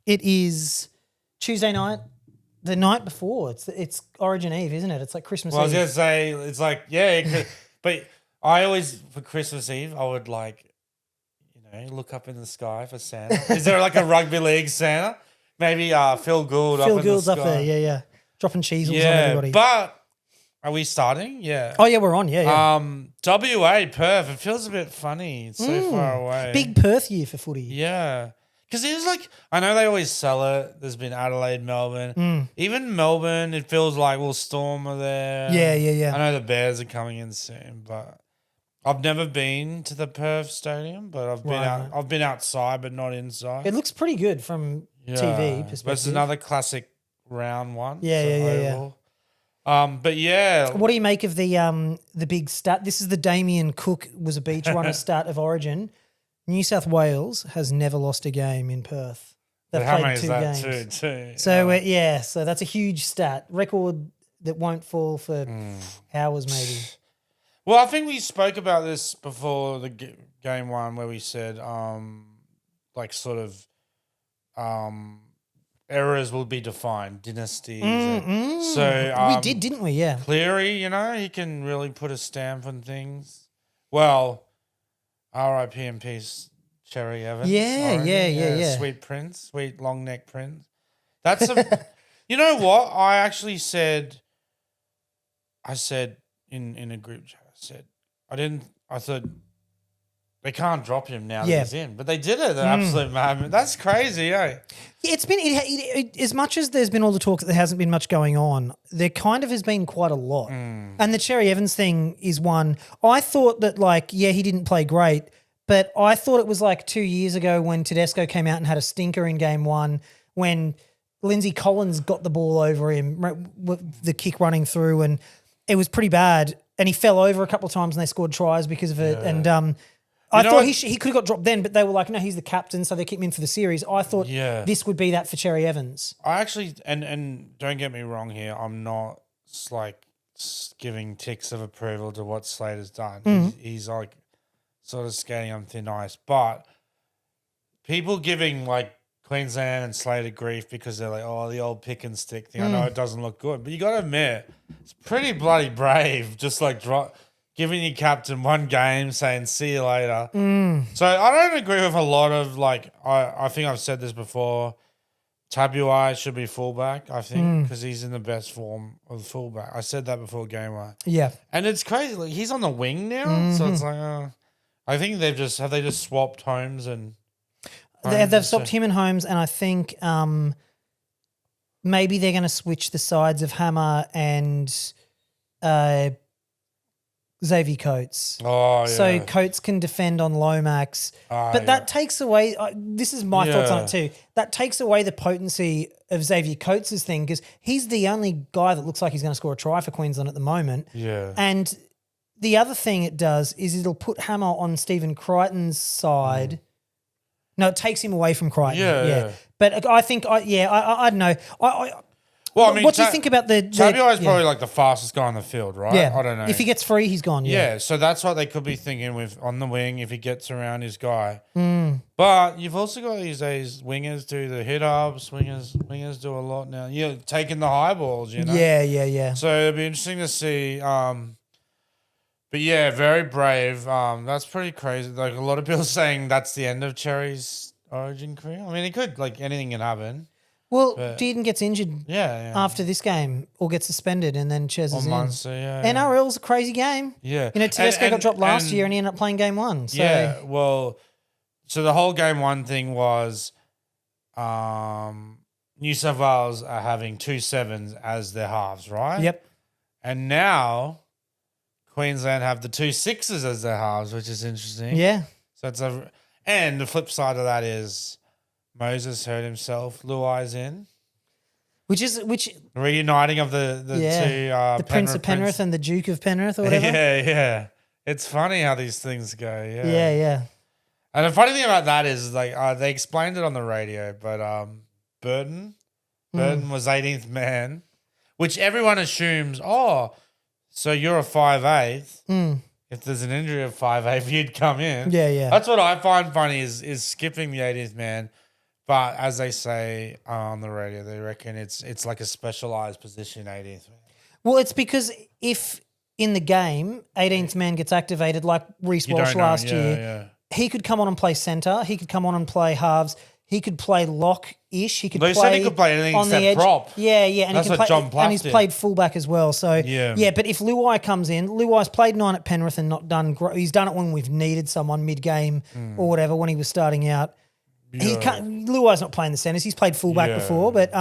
It is Tuesday night, the night before. It's Origin Eve, isn't it? It's like Christmas Well, I was Eve. gonna say it's like but I always for Christmas Eve I would look up in the sky for Santa. Is there like a rugby league Santa? Maybe Phil Gould Phil up Gould's in the up sky. there, yeah. Dropping cheesels on everybody. But are we starting? Yeah. Oh yeah, we're on. Yeah. WA Perth. It feels a bit funny. It's so far away. Big Perth year for footy. Yeah. Because it was like, I know they always sell it. There's been Adelaide, Melbourne. Even Melbourne, it feels like, Storm are there. Yeah. I know the Bears are coming in soon, but I've never been to the Perth Stadium, but I've been outside, but not inside. It looks pretty good from TV perspective. But it's another classic round one. Yeah. But yeah. What do you make of the big stat? This is the Damien Cook was a beach runner stat of Origin. New South Wales has never lost a game in Perth. They've How played many is 2 that? games. Two. So so that's a huge stat. Record that won't fall for hours maybe. Well, I think we spoke about this before the game one where we said eras will be defined, dynasties. So we did, didn't we? Yeah. Cleary, he can really put a stamp on things. Well, R.I.P. and peace, Cherry Evans. Yeah. Sweet Prince, sweet long neck Prince. That's a. You know what? I said in a group chat. I thought they can't drop him now that he's in, but they did it. The absolute madman. That's crazy, eh? Yeah, it's been as much as there's been all the talk that there hasn't been much going on. There kind of has been quite a lot, and the Cherry Evans thing is one. I thought that he didn't play great, but I thought it was like 2 years ago when Tedesco came out and had a stinker in game one when Lindsay Collins got the ball over him, with the kick running through, and it was pretty bad. And he fell over a couple of times and they scored tries because of it. And I thought he could have got dropped then, but they were like, no, he's the captain, so they keep him in for the series. I thought this would be that for Cherry Evans. I actually, and don't get me wrong here, I'm not giving ticks of approval to what Slade has done. He's like sort of skating on thin ice. But people giving Queensland and Slater grief because they're like, oh, the old pick and stick thing. I know it doesn't look good, but you got to admit, it's pretty bloody brave just giving your captain one game saying, see you later. So I don't agree with a lot of I think I've said this before, Tabuai should be fullback, I think, because he's in the best form of fullback. I said that before game one. Yeah. And it's crazy. He's on the wing now, so it's I think they just swapped Holmes and... They've stopped him and Holmes, and I think maybe they're going to switch the sides of Hammer and Xavier Coates. Oh, yeah. So Coates can defend on Lomax. But that takes away this is my thoughts on it too. That takes away the potency of Xavier Coates' thing because he's the only guy that looks like he's going to score a try for Queensland at the moment. Yeah. And the other thing it does is it'll put Hammer on Stephen Crichton's side. No, it takes him away from Crichton. Yeah. But I think, I don't know. What do you think about the... Tabuai is probably the fastest guy on the field, right? Yeah. I don't know. If he gets free, he's gone. Yeah, so that's what they could be thinking with on the wing if he gets around his guy. But you've also got these days wingers do the hit-ups. Wingers do a lot now. You're taking the high balls, Yeah. So it'll be interesting to see... But yeah, very brave. That's pretty crazy. A lot of people saying that's the end of Cherry's Origin career. I mean, it could, anything can happen. Well, Dearden gets injured after this game or gets suspended and then Ches is in. Munster, NRL's a crazy game. Yeah. Tedesco got dropped last year and he ended up playing game one. So. Yeah, well, so the whole game one thing was New South Wales are having 2 sevens as their halves, right? Yep. And now... Queensland have the 2 sixes as their halves, which is interesting. Yeah. So and the flip side of that is Moses hurt himself. Luai's in. Which reuniting of the two the Prince of Penrith and the Duke of Penrith or whatever. Yeah. It's funny how these things go. Yeah. And the funny thing about that is they explained it on the radio, but Burton was 18th man, which everyone assumes, so you're a 5'8". If there's an injury of 5'8", you'd come in. Yeah. That's what I find funny is skipping the 18th man. But as they say on the radio, they reckon it's like a specialised position, 18th man. Well, it's because if in the game 18th man gets activated like Reece Walsh last year, he could come on and play centre. He could come on and play halves. He could play lock-ish. He could They said he could play anything on the except edge. prop. Yeah, and That's he can what play, John Platt and he's did. played fullback as well. So Yeah. but if Luai comes in, Luai's played 9 at Penrith and not done. He's done it when we've needed someone mid-game or whatever when he was starting out. He can't, Luai's not playing the centres. He's played fullback before, but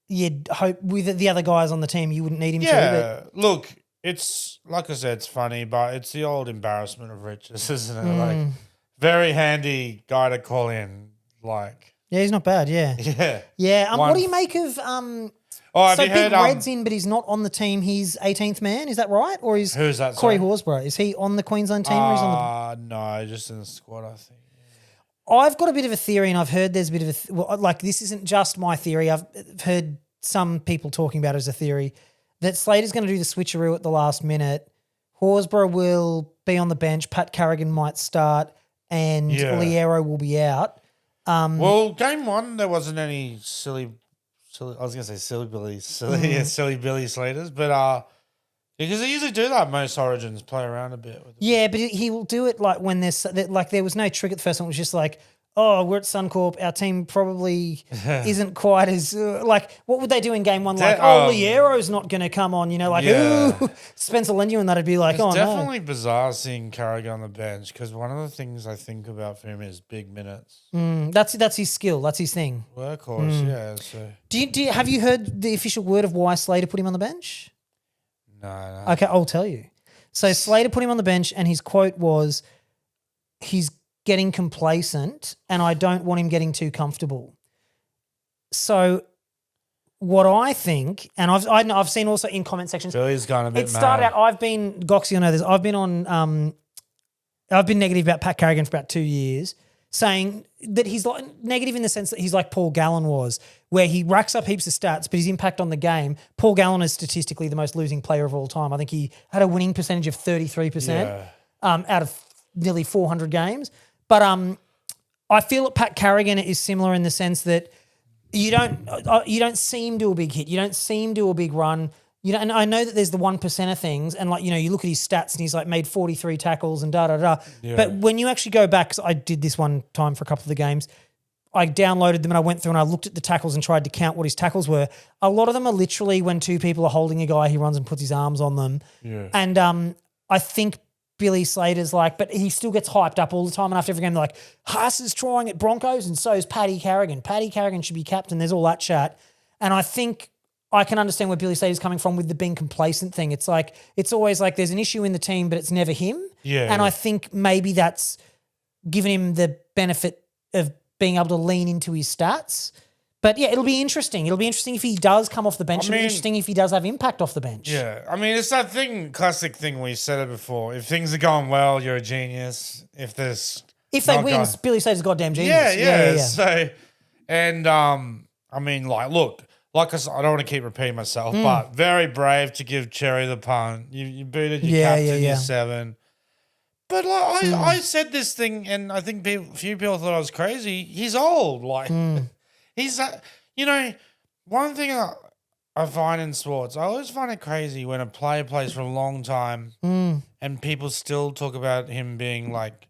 you'd hope with the other guys on the team you wouldn't need him to. Yeah, look, it's like I said, it's funny, but it's the old embarrassment of riches, isn't it? Like, very handy guy to call in. Like, Yeah, he's not bad. Yeah. What do you make of? have So you heard? Big Red's in, but he's not on the team. He's 18th man. Is that right? Or is Who's that, Corey sorry? Horsburgh? Is he on the Queensland team? Or he's on No, just in the squad, I think. the? I've got a bit of a theory, and I've heard there's a bit of like this isn't just my theory. I've heard some people talking about it as a theory that Slater's going to do the switcheroo at the last minute. Horsburgh will be on the bench. Pat Carrigan might start, and Liero will be out. Well, game one there wasn't any silly. I was gonna say silly Billy Slaters, but because they usually do that. Most Origins play around a bit with it. Yeah, but he will do it like when there's like there was no trick at the first one. It was just like, oh, we're at Suncorp. Our team probably isn't quite as like. What would they do in game one? Like, Liero's not going to come on. You know, like ooh, Spencer Leniu and that'd be like, It's definitely bizarre seeing Carrigan on the bench because one of the things I think about for him is big minutes. That's his skill. That's his thing. Workhorse, yeah. So Do you have you heard the official word of why Slater put him on the bench? no. Okay, I'll tell you. So Slater put him on the bench, and his quote was, "He's getting complacent, and I don't want him getting too comfortable." So, what I think, and I've seen also in comment sections, Billy's gone a bit. it started out. I've been Gocsy. I know this. I've been on. I've been negative about Pat Carrigan for about 2 years, saying that he's like negative in the sense that he's like Paul Gallen was, where he racks up heaps of stats, but his impact on the game. Paul Gallen is statistically the most losing player of all time. I think he had a winning percentage of 33% out of nearly 400 games. But I feel that Pat Carrigan is similar in the sense that you don't see him do a big hit, you don't see him do a big run. You know, and I know that there's the 1% of things, and like, you know, you look at his stats and he's like made 43 tackles and da. Yeah. But when you actually go back, because I did this one time for a couple of the games, I downloaded them and I went through and I looked at the tackles and tried to count what his tackles were. A lot of them are literally when two people are holding a guy, he runs and puts his arms on them. Yeah. And I think Billy Slater's like, but he still gets hyped up all the time. And after every game, they're like, Haas is trying at Broncos and so is Paddy Carrigan. Paddy Carrigan should be captain. There's all that chat. And I think I can understand where Billy Slater's coming from with the being complacent thing. It's like, it's always like there's an issue in the team, but it's never him. Yeah. And I think maybe that's given him the benefit of being able to lean into his stats. But yeah, it'll be interesting. It'll be interesting if he does come off the bench. It'll be interesting if he does have impact off the bench. Yeah. I mean, it's that classic thing we said it before. If things are going well, you're a genius. If they win, Billy Slater's a goddamn genius. Yeah. So, and I mean, like, look, like I said, I don't want to keep repeating myself, but very brave to give Cherry the punt. You booted your captain, your 7. But like I said this thing, and I think a few people thought I was crazy. He's old, like he's you know, one thing I find in sports, I always find it crazy when a player plays for a long time, and people still talk about him being like,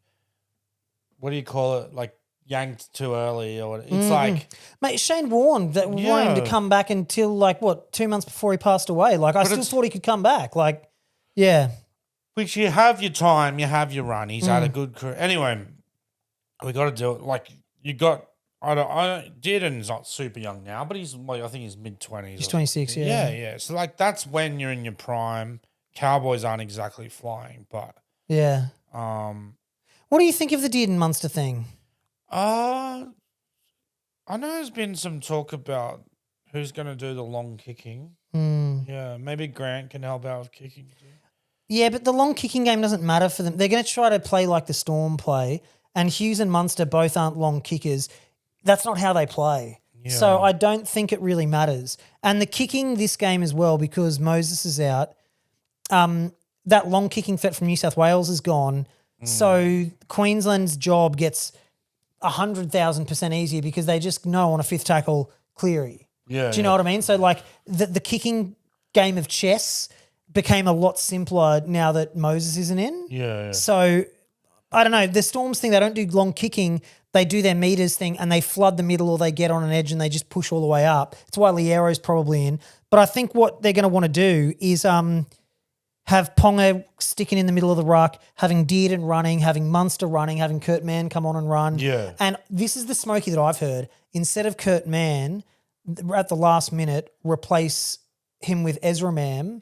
what do you call it, like yanked too early or what? It's like, mate, Shane Warne that wanted him to come back until like 2 months before he passed away. Like I still thought he could come back. Like, yeah. Which you have your time, you have your run. He's had a good career. Anyway, we got to do it. Like you got, Dearden's not super young now, but he's like, I think he's mid-20s. He's 26, Yeah. So like that's when you're in your prime. Cowboys aren't exactly flying, but yeah. What do you think of the Dearden Munster thing? I know there's been some talk about who's going to do the long kicking. Yeah, maybe Grant can help out with kicking too. Yeah, but the long kicking game doesn't matter for them. They're going to try to play like the Storm play, and Hughes and Munster both aren't long kickers. That's not how they play. Yeah. So I don't think it really matters. And the kicking this game as well, because Moses is out, that long kicking threat from New South Wales is gone. So Queensland's job gets 100,000% easier because they just know on a fifth tackle Cleary. Yeah. Do you know what I mean? So like the kicking game of chess became a lot simpler now that Moses isn't in. Yeah. So I don't know. The Storms thing, they don't do long kicking. They do their meters thing and they flood the middle or they get on an edge and they just push all the way up. It's why Liero's probably in. But I think what they're going to want to do is have Ponga sticking in the middle of the ruck, having Dearden running, having Munster running, having Kurt Mann come on and run. Yeah. And this is the smoky that I've heard. Instead of Kurt Mann, at the last minute, replace him with Ezra Mam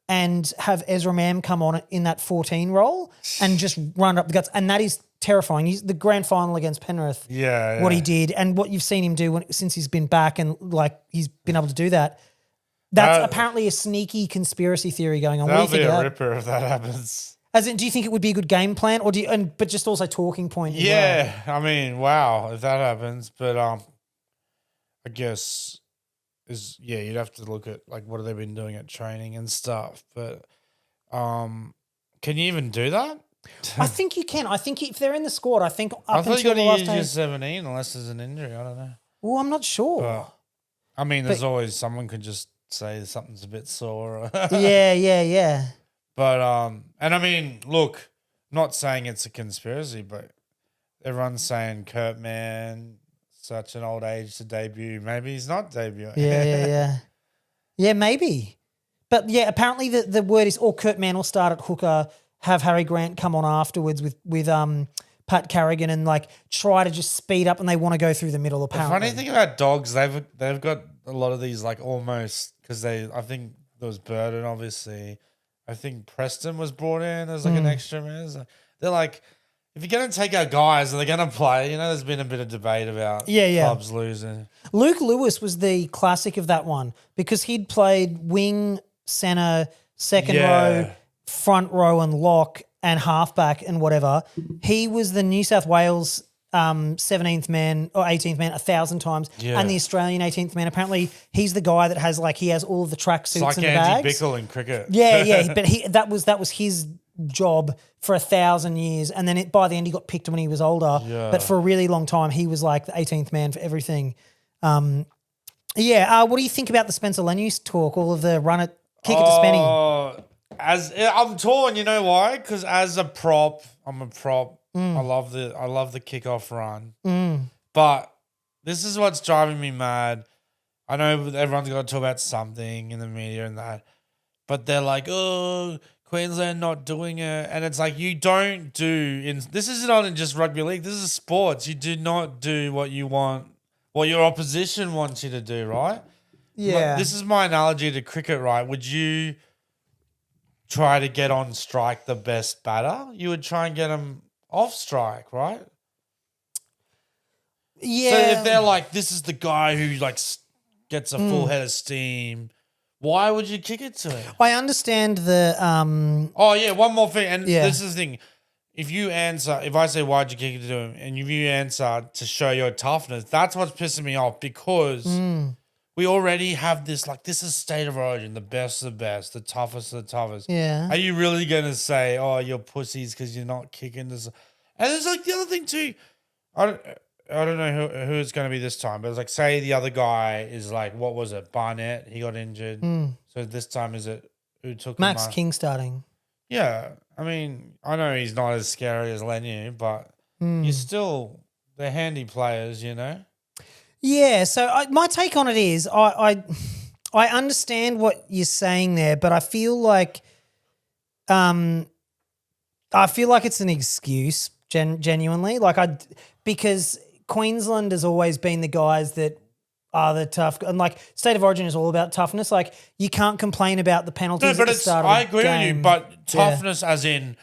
and have Ezra Mam come on in that 14 role and just run up the guts. And that is terrifying. He's the grand final against Penrith, what he did and what you've seen him do since he's been back and like he's been able to do that. That's apparently a sneaky conspiracy theory going on. What do you think That'll of be a that? ripper if that happens. As in, do you think it would be a good game plan, or but just also talking point? As Yeah, well? I mean, wow, if that happens. But I guess you'd have to look at like what have they been doing at training and stuff. But can you even do that? I think you can. I think if they're in the squad, I think I up thought you until got the to last use day. your 17 unless there's an injury. I don't know. Well, I'm not sure. But, I mean, there's always someone could just say something's a bit sore. Yeah. But and I mean, look, not saying it's a conspiracy, but everyone's saying Kurt Mann, such an old age to debut. Maybe he's not debuting. Yeah, maybe. But yeah, apparently the word is, or Kurt Mann will start at hooker, have Harry Grant come on afterwards with Pat Carrigan and like try to just speed up and they want to go through the middle apparently. The funny thing about dogs, they've got a lot of these like almost because I think there was Burden obviously. I think Preston was brought in as like an extra man. So they're like, if you're going to take our guys, are they going to play? You know, there's been a bit of debate about clubs losing. Luke Lewis was the classic of that one because he'd played wing, centre, second row, front row and lock and halfback and whatever. He was the New South Wales 17th man or 18th man 1,000 times and the Australian 18th man. Apparently he's the guy that has like he has all of the track suits like and the Andy bags. Bickle in cricket. Yeah, but that was his job for 1,000 years and then by the end he got picked when he was older. But for a really long time he was like the 18th man for everything. What do you think about the Spencer Lenius talk? All of the run it, kick it to Spenny. As I'm torn, you know why? Because as a prop, I'm a prop. I love the kickoff run. But this is what's driving me mad. I know everyone's got to talk about something in the media and that, but they're like, oh, Queensland not doing it, and it's like you don't do. This is not in just rugby league. This is sports. You do not do what you want, what your opposition wants you to do, right? Yeah. This is my analogy to cricket, right? Would you try to get on strike the best batter? You would try and get them off strike, right? Yeah. So if they're like, this is the guy who like gets a full head of steam, why would you kick it to him? I understand the Oh yeah, one more thing, and this is the thing. If you answer, if I say why'd you kick it to him, and if you answer to show your toughness, that's what's pissing me off because we already have this like this is state of origin, the best of the best, the toughest of the toughest. Yeah. Are you really gonna say, oh, you're pussies because you're not kicking this? And there's like the other thing too. I don't know who it's going to be this time, but it's like, say the other guy is like, what was it? Barnett, he got injured. So this time is it who took Max him? King starting. Yeah. I mean, I know he's not as scary as Lenu, but you're still, they're handy players, you know? Yeah. So my take on it is I understand what you're saying there, but I feel like it's an excuse genuinely. Because Queensland has always been the guys that are the tough, and like State of Origin is all about toughness. Like you can't complain about the penalties. No, but at the start of I the agree game. with you, but toughness as in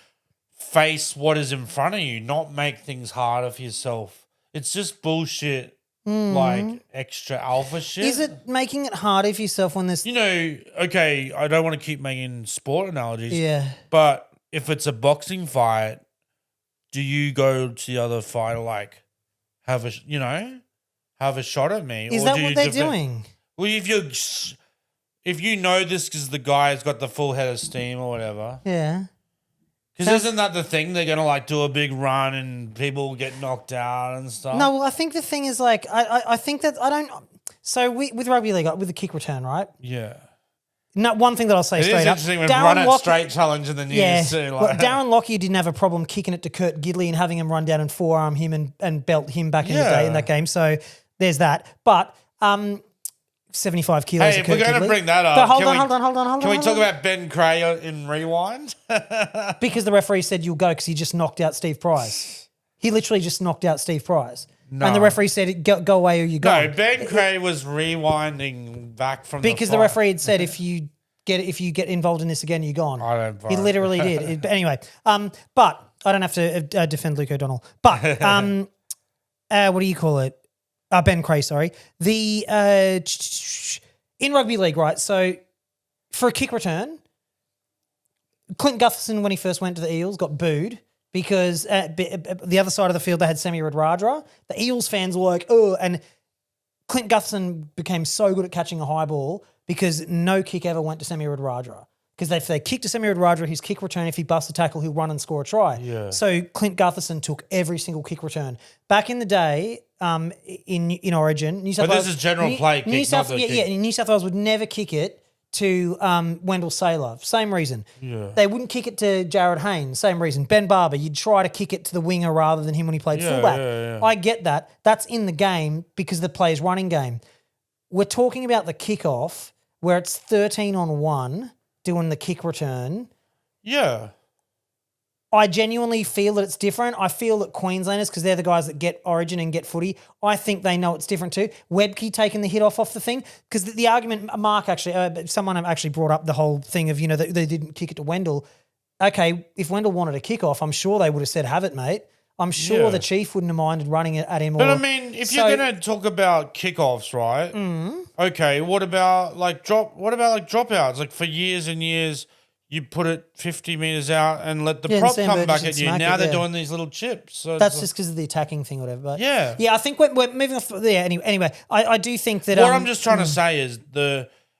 face what is in front of you, not make things harder for yourself. It's just bullshit, like extra alpha shit. Is it making it harder for yourself when there's You know, okay, I don't want to keep making sport analogies, but if it's a boxing fight, do you go to the other fighter like have a shot at me? Is or that do what you they're doing? Well, if you know this because the guy's got the full head of steam or whatever, Yeah. Because isn't that the thing? They're going to like do a big run and people get knocked out and stuff. No, well, I think the thing is like I think that I don't. So with rugby league, with the kick return, right? Yeah. No, one thing that I'll say It straight is up. interesting. We've run it straight challenge in the news Yeah, too. well, Like. Darren Lockyer didn't have a problem kicking it to Kurt Gidley and having him run down and forearm him and belt him back in the day in that game. So there's that. But 75 kilos. Hey, of if we're Kurt going to Gidley. bring that up, But hold on. Can we talk about Ben Cray in Rewind? Because the referee said you'll go because he just knocked out Steve Price. He literally just knocked out Steve Price. No. And the referee said, go away or you go. No, Ben Cray was rewinding back from because the referee had said if you get involved in this again, you're gone. I don't vote. He literally did. But anyway, but I don't have to defend Luke O'Donnell. But what do you call it? Ben Cray, sorry. The in rugby league, right? So for a kick return, Clint Gutherson, when he first went to the Eels, got booed because the other side of the field they had Semi Radradra. The Eels fans were like, oh, and Clint Gutherson became so good at catching a high ball because no kick ever went to Semi Radradra. Because if they kicked to Semi Radradra, his kick return, if he busts a tackle, he'll run and score a try. Yeah. So Clint Gutherson took every single kick return. Back in the day, in Origin, New South But Wales, this is general play kick, New South, not the yeah, kick. yeah, New South Wales would never kick it to Wendell Saylor. Same reason. Yeah. They wouldn't kick it to Jared Haynes. Same reason. Ben Barber, you'd try to kick it to the winger rather than him when he played fullback. Yeah. I get that. That's in the game because the play's running game. We're talking about the kickoff where it's 13-on-1 doing the kick return. Yeah. I genuinely feel that it's different. I feel that Queenslanders, because they're the guys that get Origin and get footy, I think they know it's different too. Webke taking the hit off the thing, because the argument, Mark actually, someone actually brought up the whole thing of, that they didn't kick it to Wendell. Okay, if Wendell wanted a kick off, I'm sure they would have said, have it, mate. I'm sure the Chief wouldn't have minded running it at him. But I mean, if you're going to talk about kickoffs, right? Okay, what about dropouts? Like for years and years, you put it 50 meters out and let the prop come back at you. Now they're doing these little chips. So that's just because of the attacking thing or whatever. But yeah. I think we're moving off. Yeah, anyway, I do think that. What I'm just trying to say is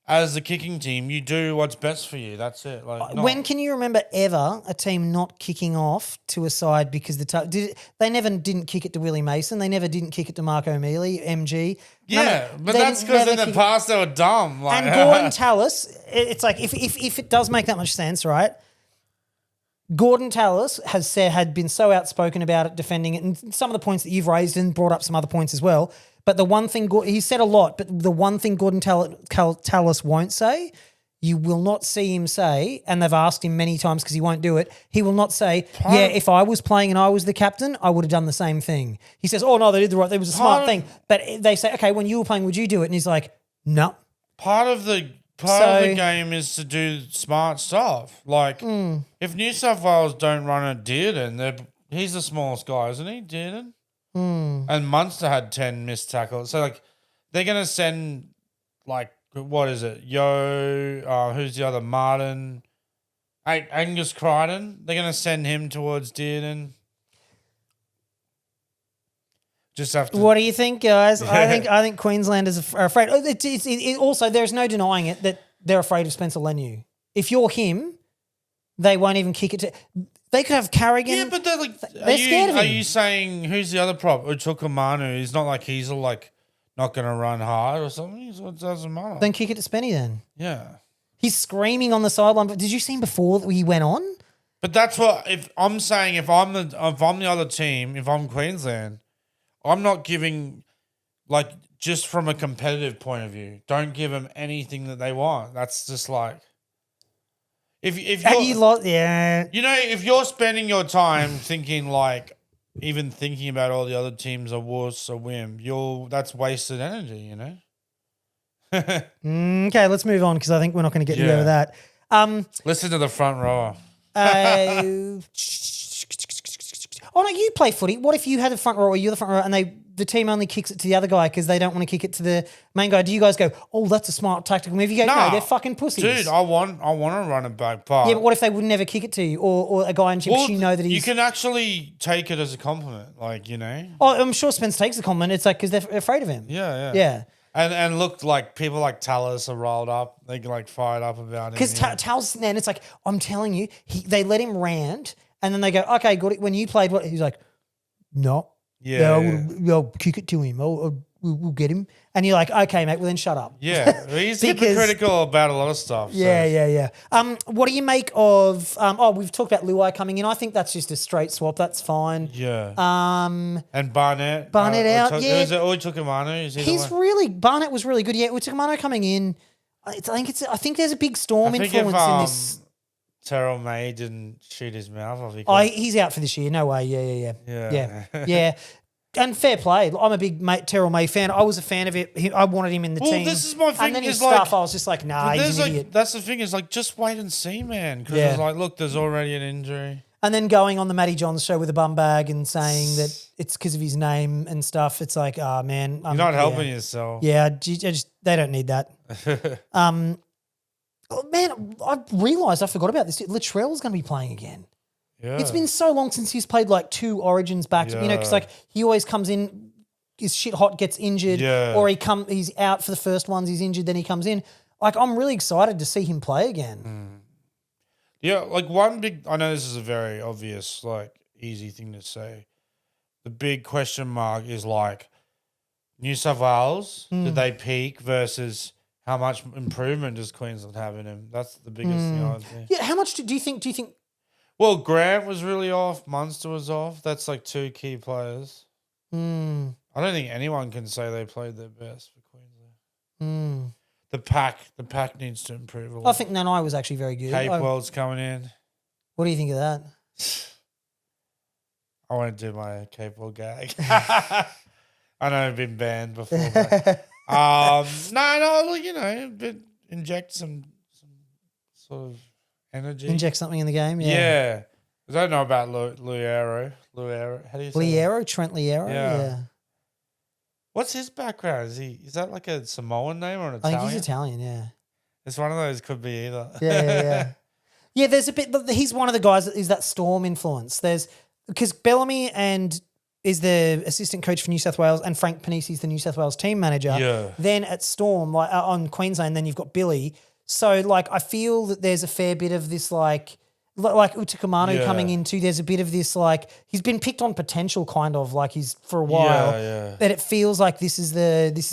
as the kicking team, you do what's best for you. That's it. When can you remember ever a team not kicking off to a side because they never didn't kick it to Willie Mason. They never didn't kick it to Mark O'Mealy, MG. Yeah, but that's because in the past they were dumb. And Gordon Tallis, it's like if it does make that much sense, right? Gordon Tallis had been so outspoken about it, defending it, and some of the points that you've raised and brought up some other points as well. But the one thing he said a lot, but the one thing Gordon Tallis won't say, you will not see him say, and they've asked him many times because he won't do it. He will not say, if I was playing and I was the captain, I would have done the same thing. He says, oh no, they did the right thing. It was a smart thing. But they say, okay, when you were playing, would you do it? And he's like, no. Part of the game is to do smart stuff. Like if New South Wales don't run at Dearden, he's the smallest guy, isn't he, Dearden? And Munster had 10 missed tackles. So, they're going to send, what is it? Who's the other? Martin. Angus Crichton. They're going to send him towards Dearden. Just have to. What do you think, guys? Yeah. I think Queenslanders are afraid. Also, there's no denying it that they're afraid of Spencer Leniu. If you're him, they won't even kick it to... They could have Carrigan. Yeah, but they're scared of him. Are you saying who's the other prop? Uchukamanu. He's not like he's not going to run hard or something. It doesn't matter. Then kick it to Spenny then. Yeah. He's screaming on the sideline. But did you see him before that he went on? But that's what if I'm saying. If I'm the other team, if I'm Queensland, I'm not giving just from a competitive point of view. Don't give them anything that they want. That's just like. If you're spending your time thinking even thinking about all the other teams are worse or whim, that's wasted energy, Okay, let's move on because I think we're not going to get over that. Listen to the front rower. Oh no, you play footy. What if you had the front row or you're the front row and the team only kicks it to the other guy because they don't want to kick it to the main guy? Do you guys go, oh, that's a smart tactical move? You go, no, they're fucking pussies. Dude, I want to run it back. But yeah, but what if they would never kick it to you or a guy in chips you know that he's... You can actually take it as a compliment, Oh, I'm sure Spence takes the compliment. It's because they're afraid of him. Yeah. And look, people like Tallis are rolled up. They get fired up about it. Because Tallis, man, it's I'm telling you, they let him rant And then they go, okay, good. When you played, what? He's like, no. Yeah. I'll kick it to him. We'll get him. And you're like, okay, mate, well then shut up. Yeah. He's hypocritical about a lot of stuff. So. Yeah. What do you make of we've talked about Luai coming in. I think that's just a straight swap. That's fine. Yeah. And Barnett. out, yeah. Was it Utukamanu? Barnett was really good. Yeah, Utukamano coming in. I think there's a big Storm influence in this. Terrell May didn't shoot his mouth off. He's out for this year. No way. Yeah. Yeah. And fair play. I'm a big Terrell May fan. I was a fan of it. I wanted him in the team. This is my thing. And then his stuff, I was just like, nah, he's an idiot. That's the thing. Is like, just wait and see, man. Because it's like, look, there's already an injury. And then going on the Matty Johns show with a bum bag and saying that it's because of his name and stuff. It's like, man. You're not helping yourself. Yeah, they don't need that. Man, I realised I forgot about this. Latrell's going to be playing again. Yeah. It's been so long since he's played like 2 Origins back to, because like he always comes in, is shit hot, gets injured, or he's out for the first ones, he's injured, then he comes in. Like, I'm really excited to see him play again. Yeah, like one big, I know this is a very obvious, like easy thing to say. The big question mark is like New South Wales, did they peak versus how much improvement does Queensland have in him? That's the biggest thing I would think. Yeah, how much do you think? Well, Grant was really off. Munster was off. That's like 2 key players. I don't think anyone can say they played their best for Queensland. The pack needs to improve a lot. I think Nanai was actually very good. Cape World's coming in. What do you think of that? I want to do my Cape World gag. I know I've been banned before. But, but inject some sort of energy. Inject something in the game, Yeah. I don't know about Luero. How do you say Liero? Trent Liero? Yeah. What's his background? Is that like a Samoan name or an Italian? I think he's Italian, yeah. It's one of those, could be either. Yeah. Yeah, there's a bit, he's one of the guys that is that Storm influence. Because Bellamy is the assistant coach for New South Wales and Frank Panisi's the New South Wales team manager. Yeah. Then at Storm, like on Queensland, then you've got Billy. So, like, I feel that there's a fair bit of this, like Utukamanu coming into, there's a bit of this, like, he's been picked on potential kind of, like he's for a while. Yeah. That it feels like this is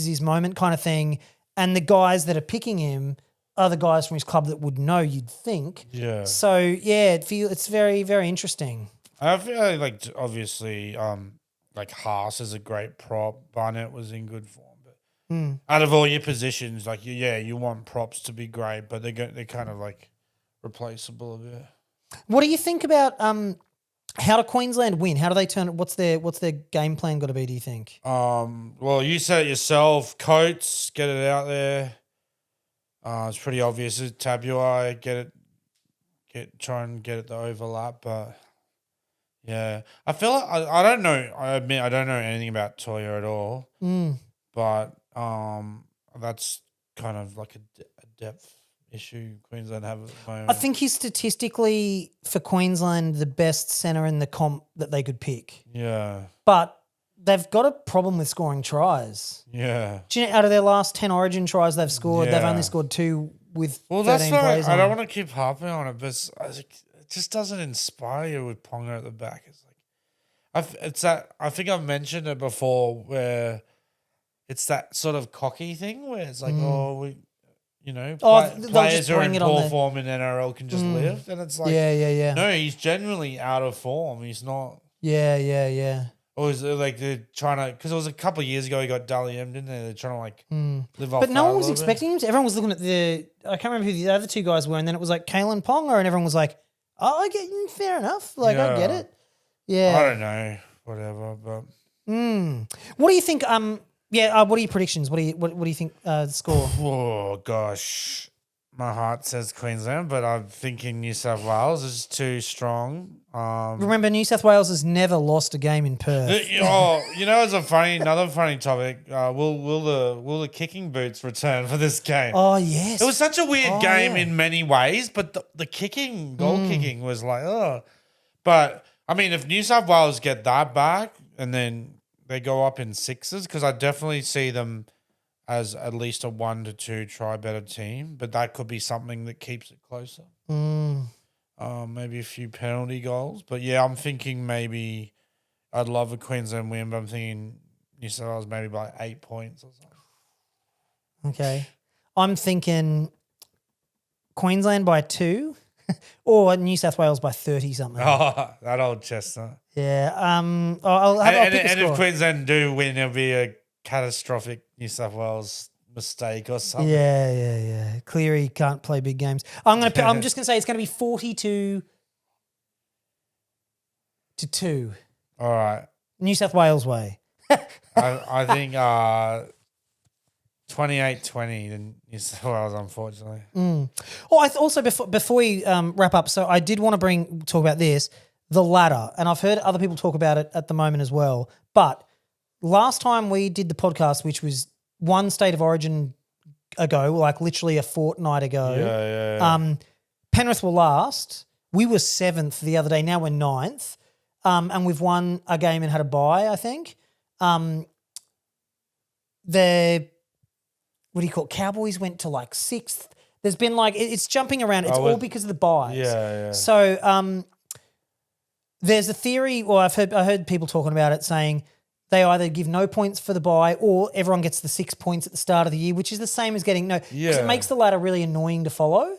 his moment kind of thing. And the guys that are picking him are the guys from his club that would know, you'd think. Yeah. So, yeah, it's very, very interesting. I feel like, obviously, like Haas is a great prop. Barnett was in good form. Out of all your positions, like, you want props to be great, but they're kind of like replaceable a bit. What do you think about how do Queensland win? How do they turn it? What's their game plan got to be, do you think? Well, you said it yourself. Coates, get it out there. It's pretty obvious. Tabuai, try and get it to overlap, but yeah. I feel like I don't know. I admit I don't know anything about Toya at all. But that's kind of like a depth issue Queensland have at the moment. I think he's statistically, for Queensland, the best centre in the comp that they could pick. Yeah. But they've got a problem with scoring tries. Yeah. Do you know, out of their last 10 Origin tries they've scored, they've only scored 2 with 13 players on. I don't want to keep harping on it, but it just doesn't inspire you with Ponga at the back. It's like, I think I've mentioned it before where it's that sort of cocky thing where it's like, players who are in poor form in NRL can just live. And it's like, no, he's genuinely out of form. He's not. Yeah. Or is it like they're trying to, because it was a couple of years ago he got Dally M, didn't they? They're trying to like live off. But no one was expecting him to. Everyone was looking at I can't remember who the other 2 guys were, and then it was like Kalen Ponga, and everyone was like, oh, I get you, fair enough. Like, I get it. Yeah. I don't know. Whatever, but. What do you think? What are your predictions? What do you think the score? Oh gosh, my heart says Queensland, but I'm thinking New South Wales is too strong. Remember, New South Wales has never lost a game in Perth. It's another funny topic. Will the kicking boots return for this game? Oh yes, it was such a weird game in many ways, but the kicking, goal kicking was like, oh. But I mean, if New South Wales get that back and then they go up in sixes, because I definitely see them as at least a 1 to 2 try better team, but that could be something that keeps it closer. maybe a few penalty goals. But yeah, I'm thinking maybe I'd love a Queensland win, but I'm thinking New South Wales maybe by 8 points or something. Okay. I'm thinking Queensland by 2 or New South Wales by 30 something. Oh, that old chestnut. Yeah. I'll pick a And score. if Queensland do win, it'll be a catastrophic New South Wales mistake or something. Yeah. Cleary can't play big games. I'm just gonna say it's gonna be 42-2. All right. New South Wales way. I think 28-20 in New South Wales, unfortunately. Oh, also before we wrap up, so I did want to talk about this, the ladder, and I've heard other people talk about it at the moment as well. But last time we did the podcast, which was one State of Origin ago, like literally a fortnight ago. Yeah. Penrith were last. We were 7th the other day. Now we're 9th. And we've won a game and had a bye, I think. The what do you call it? Cowboys went to like 6th. There's been like it's jumping around. It's all because of the buys. Yeah. So there's a theory, or I heard people talking about it saying they either give no points for the bye or everyone gets the 6 points at the start of the year, which is the same as getting no. Because it makes the ladder really annoying to follow.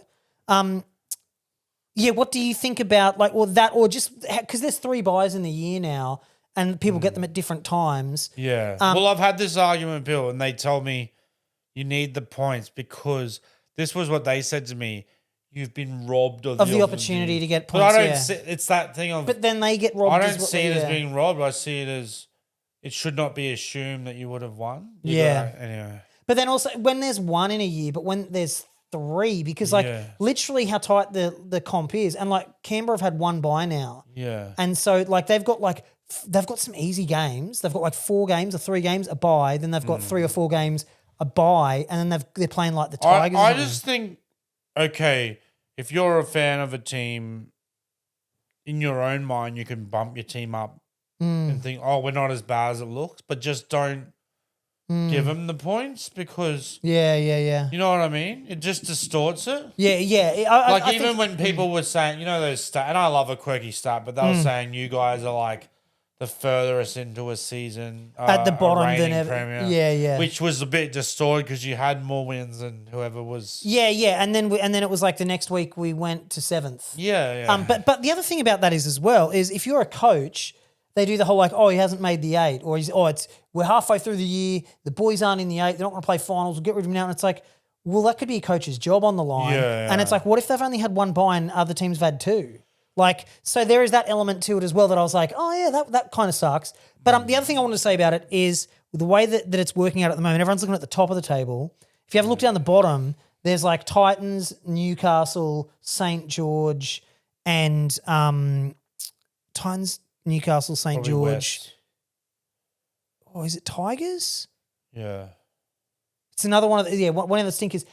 Yeah, what do you think about or just because there's 3 buys in the year now and people get them at different times. Yeah. Well, I've had this argument, Bill, and they told me you need the points because this was what they said to me. You've been robbed of the opportunity to get points. But I don't see it's that thing of. But then they get robbed. I don't see it as being robbed. I see it as it should not be assumed that you would have won. Anyway. But then also when there's 1 in a year, but when there's 3, because literally how tight the comp is, and like Canberra have had 1 bye now. Yeah. And so they've got some easy games. They've got like 4 games or 3 games a bye. Then they've got 3 or 4 games a bye, and then they're playing like the Tigers. I just think, okay, if you're a fan of a team, in your own mind, you can bump your team up and think, oh, we're not as bad as it looks, but just don't give them the points because you know what I mean? It just distorts it. I even think, when people were saying, you know, those stats, and I love a quirky stat, but they were saying you guys are like the furthest into a season at the bottom than ever. Premier, which was a bit distorted because you had more wins than whoever was. And then it was like the next week we went to 7th. But the other thing about that is as well is if you're a coach, they do the whole like, oh, he hasn't made the 8, or we're halfway through the year, the boys aren't in the 8, they're not going to play finals, we'll get rid of him now. And it's like, well, that could be a coach's job on the line. And it's like, what if they've only had 1 bye and other teams have had 2? Like, so there is that element to it as well that I was like, oh yeah, that kind of sucks. But the other thing I wanted to say about it is the way that it's working out at the moment, everyone's looking at the top of the table. If you have a look down the bottom, there's like Titans, Newcastle, St. George, and Titans, Newcastle, St. Probably George. West. Oh, is it Tigers? Yeah. It's another one of the stinkers.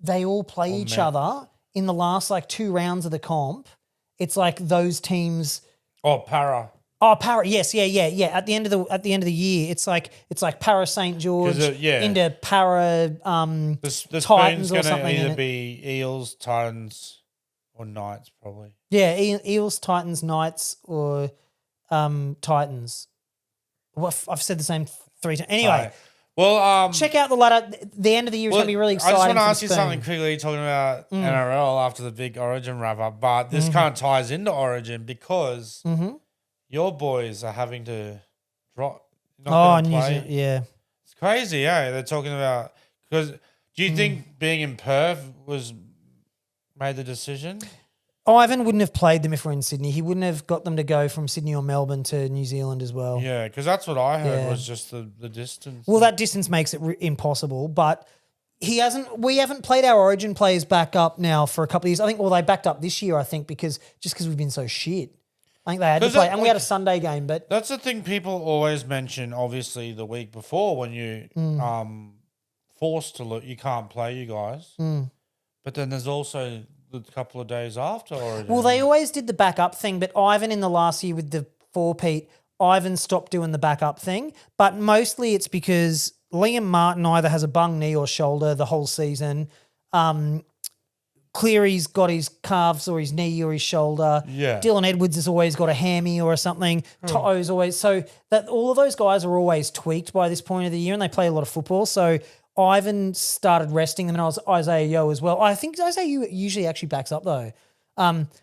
They all play each other in the last like 2 rounds of the comp. It's like those teams. Oh, Para. Oh, Para. Yes, yeah. At the end of the year, it's like Para St. George into Para the Titans or going something. to either be Eels, Titans, or Knights probably. Yeah, Eels, Titans, Knights, or Titans. Well, I've said the same 3 times. Anyway. Right. Well, check out the ladder. The end of the year is going to be really exciting. I just want to ask you something quickly, talking about NRL after the big Origin wrap up, but this kind of ties into Origin because your boys are having to drop. New Zealand, yeah. It's crazy, They're talking about because do you think being in Perth was made the decision? Ivan wouldn't have played them if we're in Sydney. He wouldn't have got them to go from Sydney or Melbourne to New Zealand as well. Yeah, because that's what I heard was just the distance. Well, that distance makes it impossible, but we haven't played our Origin players back up now for a couple of years. I think, they backed up this year, I think, because we've been so shit. I think they had to play, and we had a Sunday game, but... That's the thing people always mention, obviously, the week before when you forced to look, you can't play you guys. But then there's also... the couple of days after Origin. Well, they always did the backup thing, but Ivan in the last year with the 4-peat, Ivan stopped doing the backup thing. But mostly it's because Liam Martin either has a bung knee or shoulder the whole season. Cleary's got his calves or his knee or his shoulder. Yeah. Dylan Edwards has always got a hammy or something. To'o's always so that all of those guys are always tweaked by this point of the year, and they play a lot of football. So Ivan started resting them, and I was Isaiah Yo as well. I think Isaiah Yo usually actually backs up though,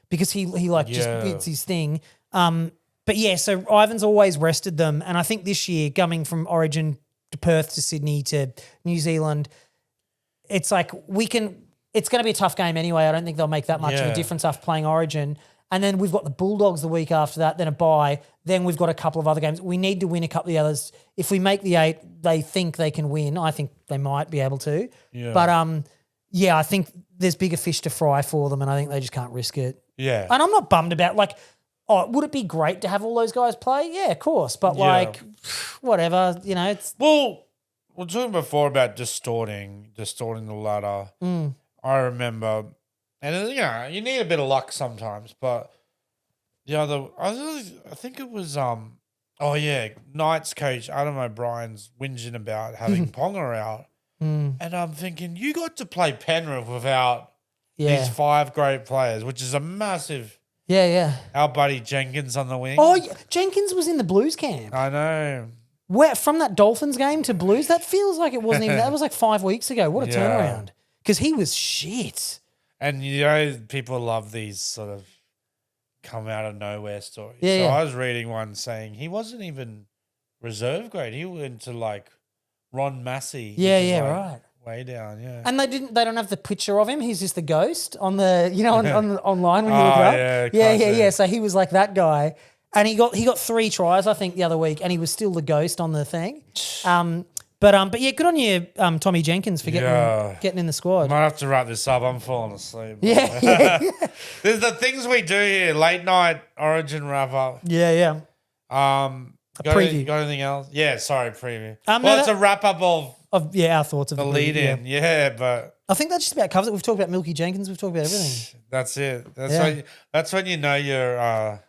because he just it's his thing. But yeah, so Ivan's always rested them, and I think this year coming from Origin to Perth to Sydney to New Zealand, it's like it's going to be a tough game anyway. I don't think they'll make that much of a difference after playing Origin. And then we've got the Bulldogs the week after that, then a bye. Then we've got a couple of other games. We need to win a couple of the others. If we make the 8, they think they can win. I think they might be able to. Yeah. But, I think there's bigger fish to fry for them, and I think they just can't risk it. Yeah. And I'm not bummed about, would it be great to have all those guys play? Yeah, of course. But, whatever, it's... Well, we were talking before about distorting the ladder. I remember, and you need a bit of luck sometimes, but I think it was, Knights coach Adam O'Brien's whinging about having Ponga out. And I'm thinking, you got to play Penrith without these 5 great players, which is a massive... Yeah. Our buddy Jenkins on the wing. Oh, Jenkins was in the Blues camp. I know. From that Dolphins game to Blues, that feels like it wasn't even... That was like 5 weeks ago. What a turnaround. Because he was shit. And, people love these sort of come out of nowhere stories. Yeah, I was reading one saying he wasn't even reserve grade. He went to, Ron Massey. Right. Way down, yeah. And they don't have the picture of him. He's just the ghost on the, online when you look it up. Yeah. So he was like that guy. And he got 3 tries, I think, the other week, and he was still the ghost on the thing. But yeah, good on you, Tommy Jenkins, for getting in the squad. Might have to wrap this up. I'm falling asleep. Yeah. There's the things we do here. Late night Origin wrap up. Yeah. Preview. Got anything else? Yeah, sorry, preview. It's a wrap up of our thoughts of the lead in. Yeah, but I think that just about covers it. We've talked about Milky Jenkins. We've talked about everything. That's it. That's when you know you're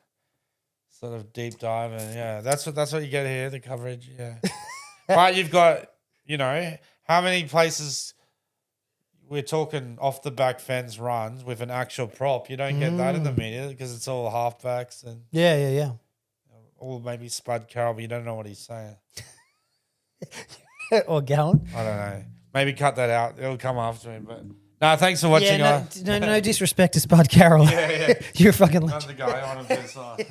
sort of deep diving. Yeah, that's what you get here. The coverage. Yeah. But you've got, how many places we're talking off the back fence runs with an actual prop. You don't get that in the media because it's all halfbacks and yeah. Or maybe Spud Carroll, but you don't know what he's saying. Or Gallen. I don't know. Maybe cut that out. It'll come after me. But no, thanks for watching. No disrespect to Spud Carroll. Yeah. You're a fucking legend. I'm the guy on his side.